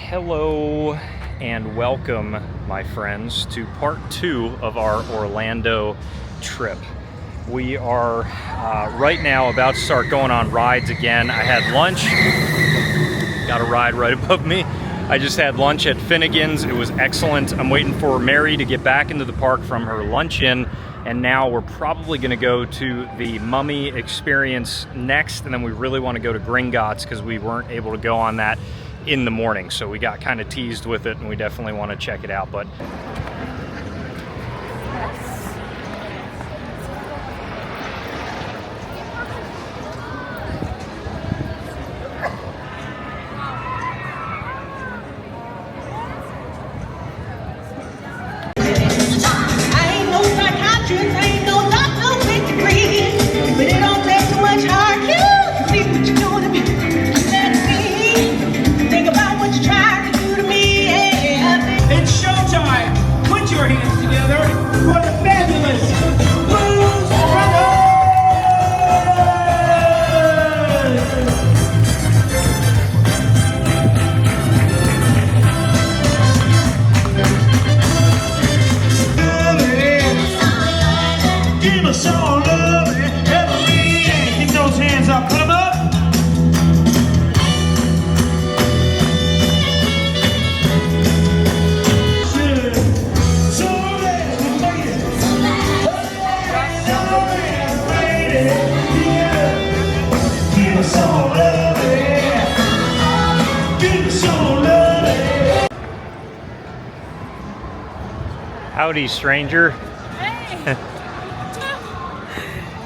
Hello and welcome, my friends, to part 2 of our Orlando trip. We are right now about to start going on rides again. I had lunch, got a ride right above me. I just had lunch at Finnegan's. It was excellent. I'm waiting for Mary to get back into the park from her luncheon, and now we're probably gonna go to the Mummy experience next, and then we really wanna go to Gringotts because we weren't able to go on that in the morning. So we got kind of teased with it, and we definitely want to check it out. But howdy, stranger. Hey.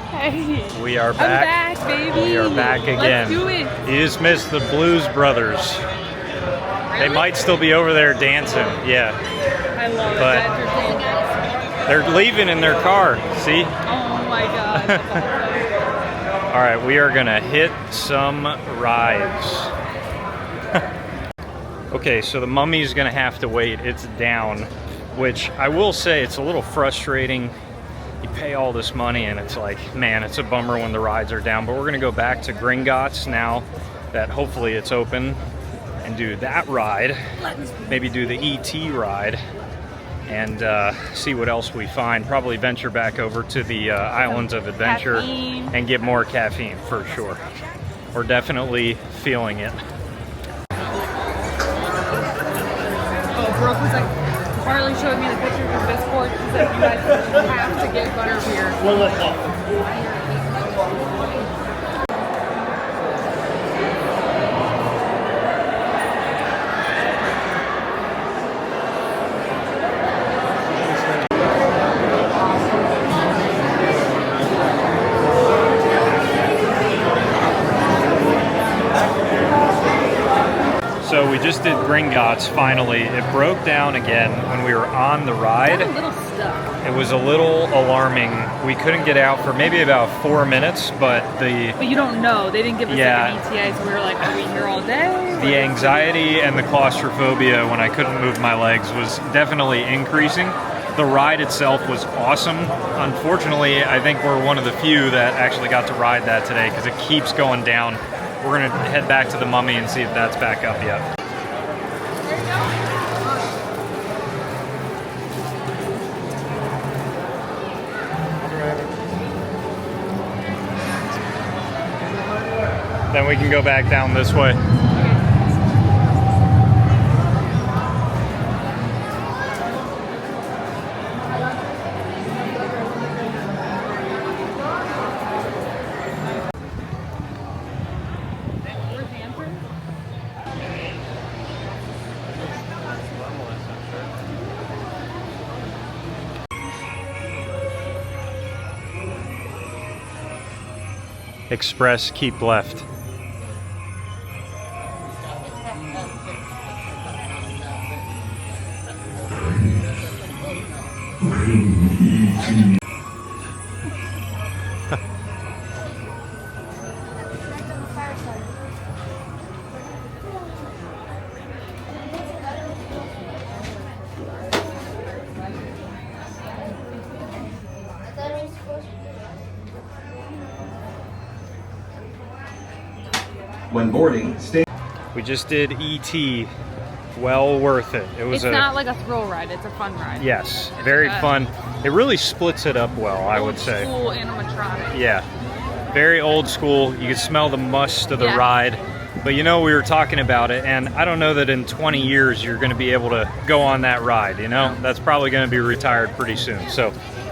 Hey. We are back. I'm back, baby. We are back again. Let's do it. You just missed the Blues Brothers. Really? They might still be over there dancing. Yeah. I love But it. they're leaving in their car. See? Oh my god. All right, we are gonna hit some rides. Okay, so the Mummy's gonna have to wait. It's down, which I will say it's a little frustrating. You pay all this money and it's like, man, it's a bummer when the rides are down. But we're gonna go back to Gringotts now that hopefully it's open and do that ride. Maybe do the ET ride and see what else we find. Probably venture back over to the Islands of Adventure Caffeine. and get more caffeine for sure. We're definitely feeling it. Oh, Brooke was like, Harley showed me the picture of Discord. She said you guys have to get butterbeer. So we just did Gringotts finally. It broke down again when we were on the ride. I'm a little stuck. It was a little alarming. We couldn't get out for maybe about 4 minutes, but But you don't know. They didn't give us like an ETA, so we were like, are we here all day? the anxiety and the claustrophobia when I couldn't move my legs was definitely increasing. The ride itself was awesome. Unfortunately, I think we're one of the few that actually got to ride that today because it keeps going down. We're gonna head back to the Mummy and see if that's back up yet. Then we can go back down this way. Express, keep left. When boarding, stay. We just did ET Well worth it. It was It's not like a thrill ride, it's a fun ride. yes, It's very like a fun. It really splits it up well, I would say. Old school animatronic. Yeah, very old school. You can smell the must of the Yeah. ride. But you know, we were talking about it, and I don't know that in 20 years you're going to be able to go on that ride, you know? That's probably going to be retired pretty soon. So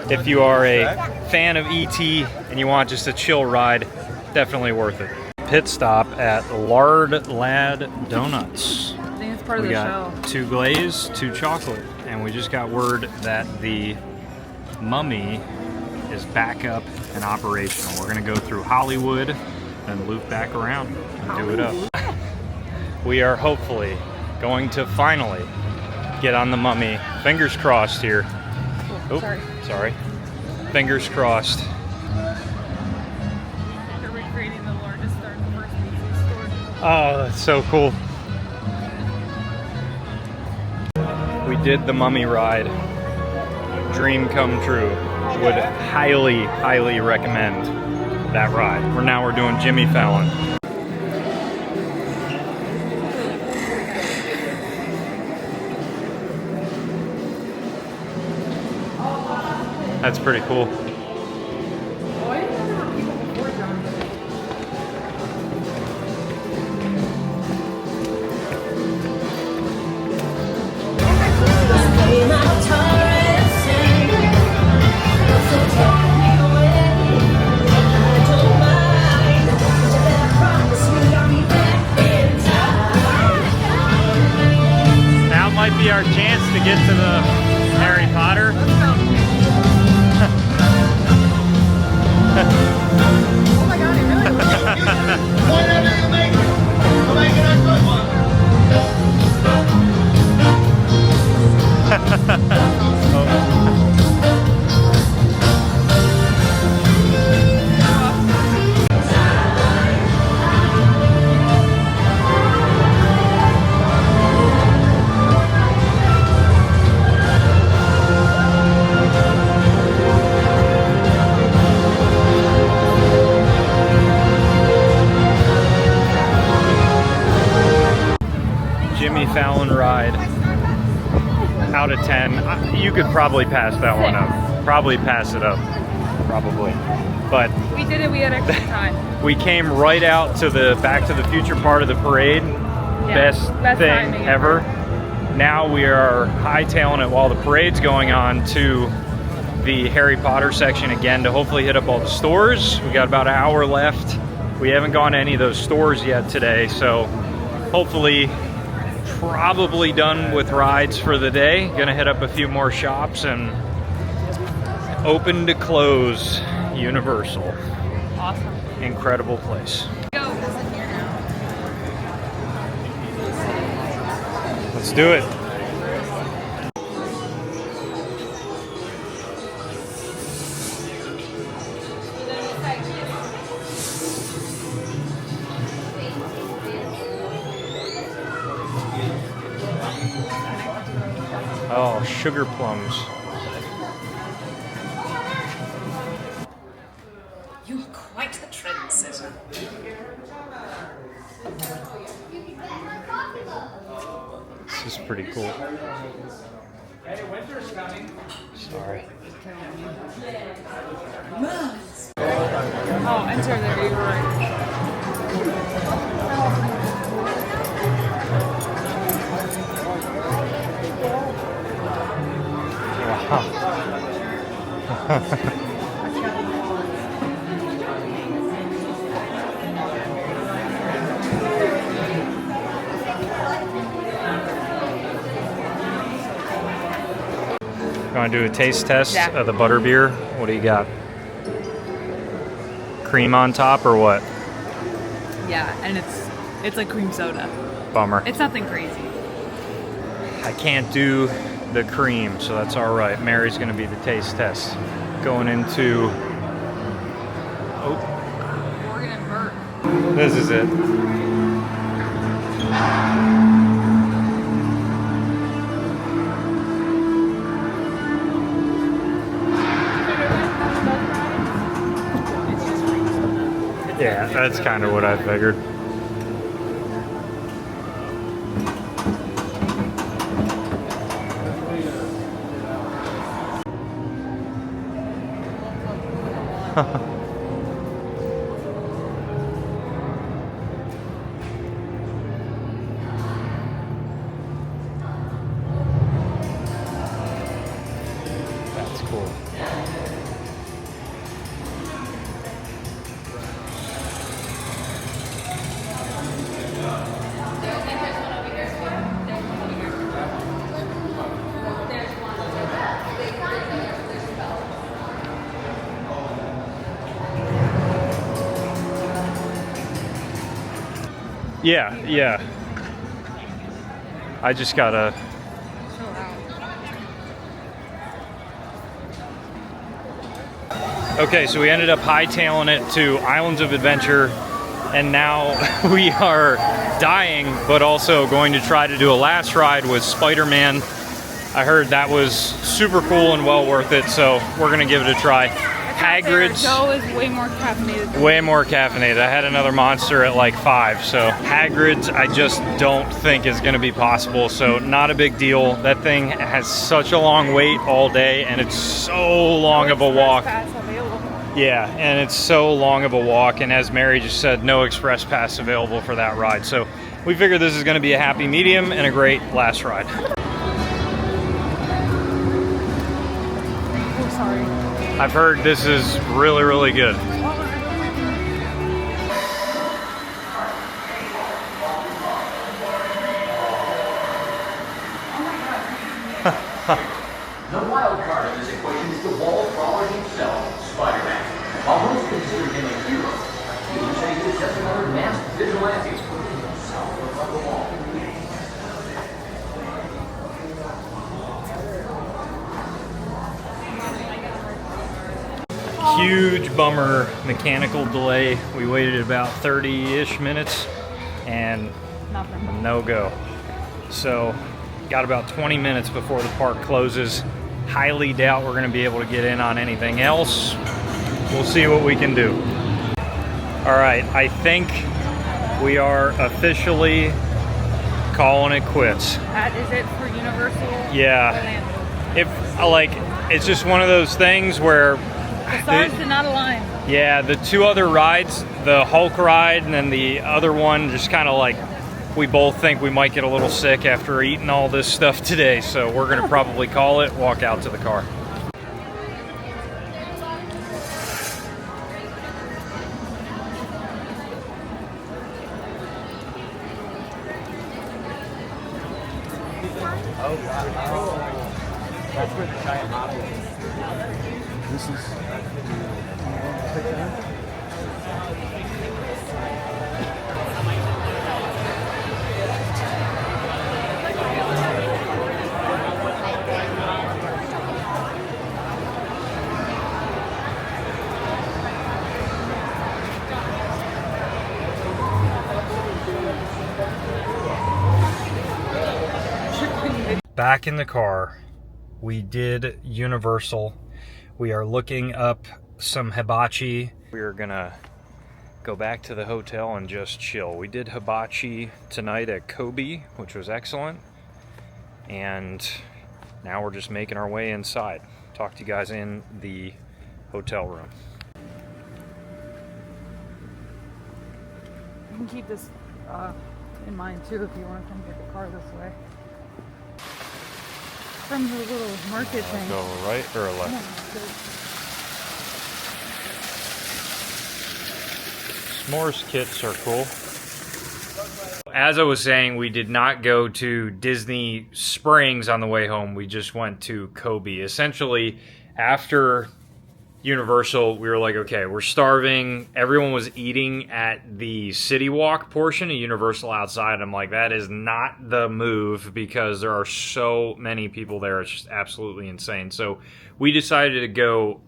if you are a fan of E.T. and you want just a chill ride, definitely worth it. Pit stop at Lard Lad Donuts. I think it's part of We the got show. 2 glaze, 2 chocolate, and we just got word that the Mummy is back up and operational. We're gonna go through Hollywood and loop back around and do it up. We are hopefully going to finally get on the Mummy. Fingers crossed here. Oh, sorry. Fingers crossed. They're recreating the largest store in the first pizza store. Oh, that's so cool. We did the Mummy ride. Dream come true. Would highly, highly recommend that ride. We're doing Jimmy Fallon. That's pretty cool. Now might be our chance to get to the Harry Potter. Oh my god, it really looks Whatever you make it, we'll make it a good one. Jimmy Fallon ride. Out of 10. You could probably pass that one up. Probably pass it up. Probably. But We did it, we had extra time. we came right out to the Back to the Future part of the parade. Best thing timing ever. Now we are hightailing it while the parade's going on to the Harry Potter section again to hopefully hit up all the stores. We got about an hour left. We haven't gone to any of those stores yet today, so hopefully probably done with rides for the day. Gonna hit up a few more shops and open to close Universal. Awesome. Incredible place. Go. Let's do it. Oh, sugar plums. You are quite the trendsetter. This is pretty cool. Sorry. Oh, enter the you were right. Wow. You want to do a taste test Yeah. of the butterbeer? What do you got? Cream on top or what? Yeah, and it's like cream soda. Bummer. It's nothing crazy. I can't do the cream, so that's all right. Mary's going to be the taste test. Going into... Oh, Morgan and Bert. this is it. Yeah, that's kind of what I figured. That's cool. Yeah, yeah. I just gotta. Chill out. Okay, so we ended up hightailing it to Islands of Adventure, and now we are dying, but also going to try to do a last ride with Spider-Man. I heard that was super cool and well worth it, so we're gonna give it a try. Hagrid's. Joe is way more caffeinated. Way more caffeinated. I had another Monster at like 5, so Hagrid's I just don't think is going to be possible, so not a big deal. That thing has such a long wait all day, and it's so long of a walk. Pass available. Yeah, and it's so long of a walk, and as Mary just said, no express pass available for that ride. So we figured this is going to be a happy medium and a great last ride. Oh, sorry. I've heard this is really, really good. The wild card of this equation is the wall crawler himself, Spider-Man. While most consider him a hero, he would say he is just another masked vigilante putting himself above the wall. Huge bummer mechanical delay. We waited about 30-ish minutes and Nothing. no go. So got about 20 minutes before the park closes. Highly doubt we're gonna be able to get in on anything else. We'll see what we can do. All right, I think we are officially calling it quits. That is it for Universal Yeah. Orlando. It's just one of those things where The stars did not align. yeah, the two other rides, the Hulk ride and then the other one, just kind of like, we both think we might get a little sick after eating all this stuff today. So we're gonna probably call it, walk out to the car. That's where the giant model is. This is. Back in the car, we did Universal. We are looking up some hibachi. We are gonna go back to the hotel and just chill. We did hibachi tonight at Kobe, which was excellent. And now we're just making our way inside. Talk to you guys in the hotel room. You can keep this in mind too if you want to come get the car this way. From the little market thing. Go right or left? No, S'mores kits are cool. As I was saying, we did not go to Disney Springs on the way home. We just went to Kobe. Essentially, after Universal, we were like, okay, we're starving. Everyone was eating at the City Walk portion of Universal outside. I'm like, that is not the move because there are so many people there. It's just absolutely insane. So we decided to go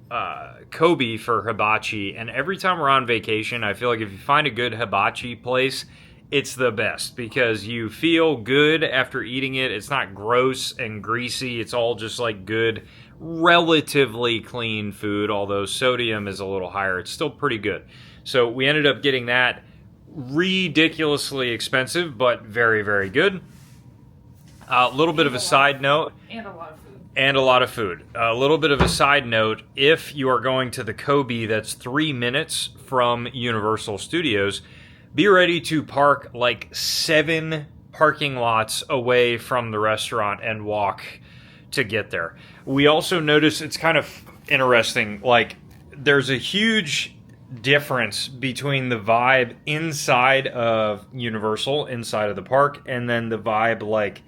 Kobe for hibachi. And every time we're on vacation, I feel like if you find a good hibachi place, it's the best because you feel good after eating it. It's not gross and greasy. It's all just like good, relatively clean food, although sodium is a little higher. It's still pretty good. So we ended up getting that. Ridiculously expensive, but very, very good. A little bit of a side note. and a lot of food. and a lot of food. A little bit of a side note, if you are going to the Kobe that's 3 minutes from Universal Studios, be ready to park like 7 parking lots away from the restaurant and walk to get there. We also notice it's kind of interesting, like there's a huge difference between the vibe inside of Universal, inside of the park, and then the vibe like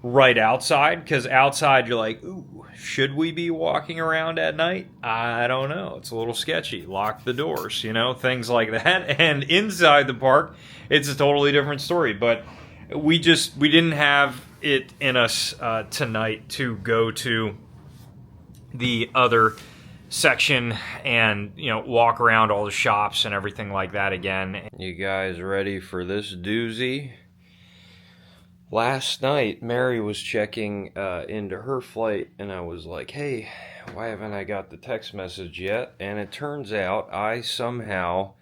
right outside, because outside you're like, ooh, should we be walking around at night? I don't know. It's a little sketchy. Lock the doors, you know, things like that. And inside the park, it's a totally different story. But we didn't have it in us tonight to go to the other section and, you know, walk around all the shops and everything like that again. You guys ready for this doozy? Last night, Mary was checking into her flight, and I was like, hey, why haven't I got the text message yet? And it turns out I somehow,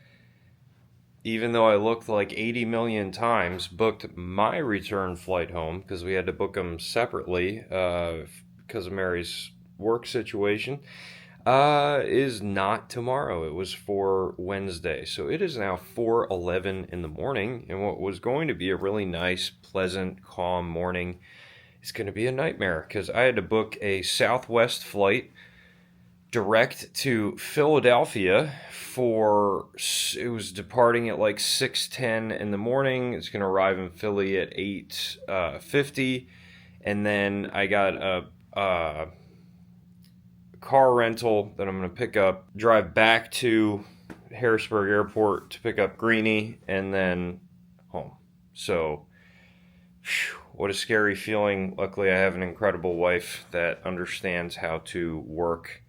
even though I looked like 80 million times, booked my return flight home, because we had to book them separately because of Mary's work situation. Is not tomorrow. It was for Wednesday. So it is now 4:11 in the morning, and what was going to be a really nice, pleasant, calm morning is going to be a nightmare, because I had to book a Southwest flight direct to Philadelphia it was departing at like 6:10 in the morning. It's going to arrive in Philly at 8:50, and then I got a car rental that I'm going to pick up, drive back to Harrisburg Airport to pick up Greenie, and then home. So, what a scary feeling. Luckily, I have an incredible wife that understands how to work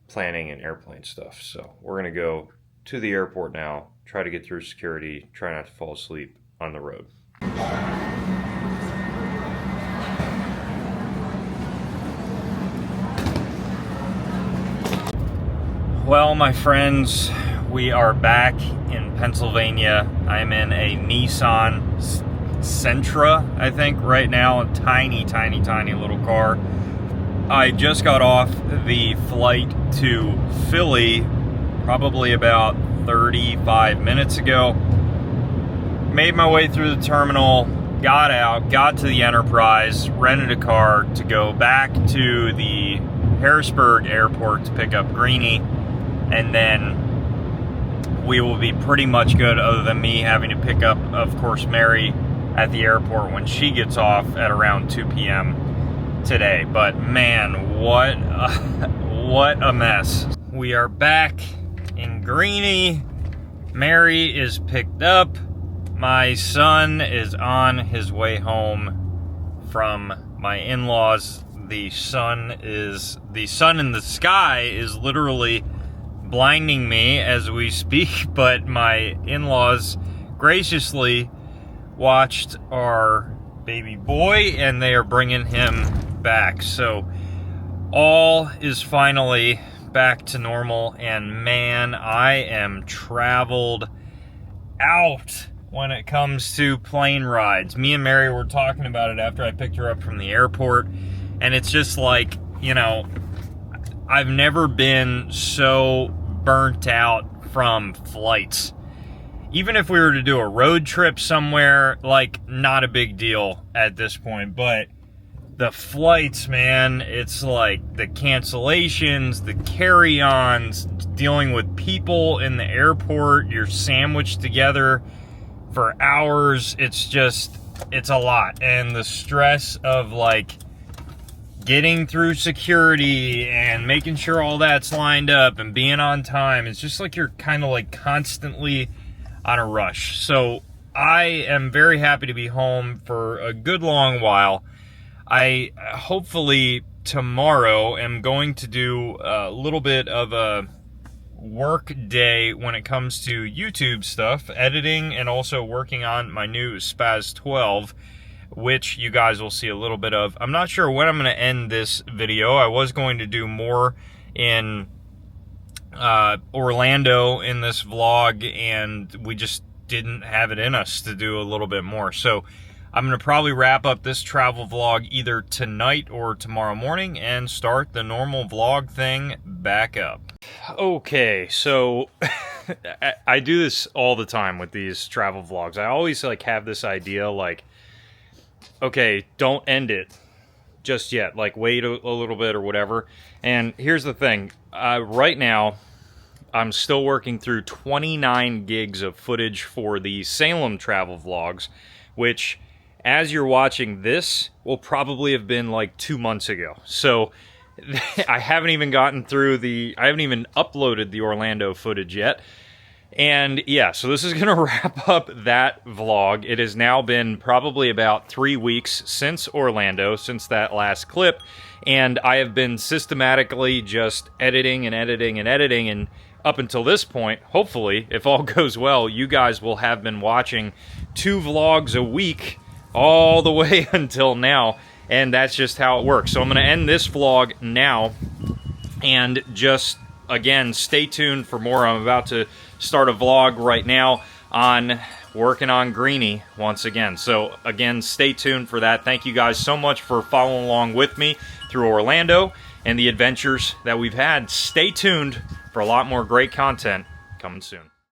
planning and airplane stuff. So, we're going to go to the airport now, try to get through security, try not to fall asleep on the road. Well, my friends, we are back in Pennsylvania. I'm in a Nissan Sentra, I think, right now. A tiny, tiny, tiny little car. I just got off the flight to Philly probably about 35 minutes ago. Made my way through the terminal, got out, got to the Enterprise, rented a car to go back to the Harrisburg Airport to pick up Greenie. And then we will be pretty much good, other than me having to pick up, of course, Mary at the airport when she gets off at around 2 p.m. today. But man, what a mess. We are back in Greenie. Mary is picked up. My son is on his way home from my in-laws. The sun in the sky is literally blinding me as we speak, but my in-laws graciously watched our baby boy, and they are bringing him back. So all is finally back to normal, and man, I am traveled out when it comes to plane rides. Me and Mary were talking about it after I picked her up from the airport, and it's just like, you know, I've never been so burnt out from flights. Even if we were to do a road trip somewhere, like, not a big deal at this point, but the flights, man, it's like the cancellations, the carry-ons, dealing with people in the airport, you're sandwiched together for hours. It's a lot. And the stress of, like, getting through security and making sure all that's lined up and being on time, it's just like you're kind of like constantly on a rush. So I am very happy to be home for a good long while. I hopefully tomorrow am going to do a little bit of a work day when it comes to YouTube stuff, editing, and also working on my new Spaz 12, which you guys will see a little bit of. I'm not sure when I'm going to end this video. I was going to do more in Orlando in this vlog, and we just didn't have it in us to do a little bit more. So I'm going to probably wrap up this travel vlog either tonight or tomorrow morning and start the normal vlog thing back up. Okay, so I do this all the time with these travel vlogs. I always like have this idea like, okay, don't end it just yet. Like wait a little bit or whatever. And here's the thing. Right now, I'm still working through 29 gigs of footage for the Salem travel vlogs, which, as you're watching this, will probably have been like 2 months ago. So I haven't even gotten through I haven't even uploaded the Orlando footage yet. And yeah, so this is going to wrap up that vlog. It has now been probably about 3 weeks since Orlando, since that last clip. And I have been systematically just editing and editing and editing. And up until this point, hopefully, if all goes well, you guys will have been watching 2 vlogs a week all the way until now. And that's just how it works. So I'm going to end this vlog now. And just, again, stay tuned for more. I'm about to start a vlog right now on working on Greenie once again. So again, stay tuned for that. Thank you guys so much for following along with me through Orlando and the adventures that we've had. Stay tuned for a lot more great content coming soon.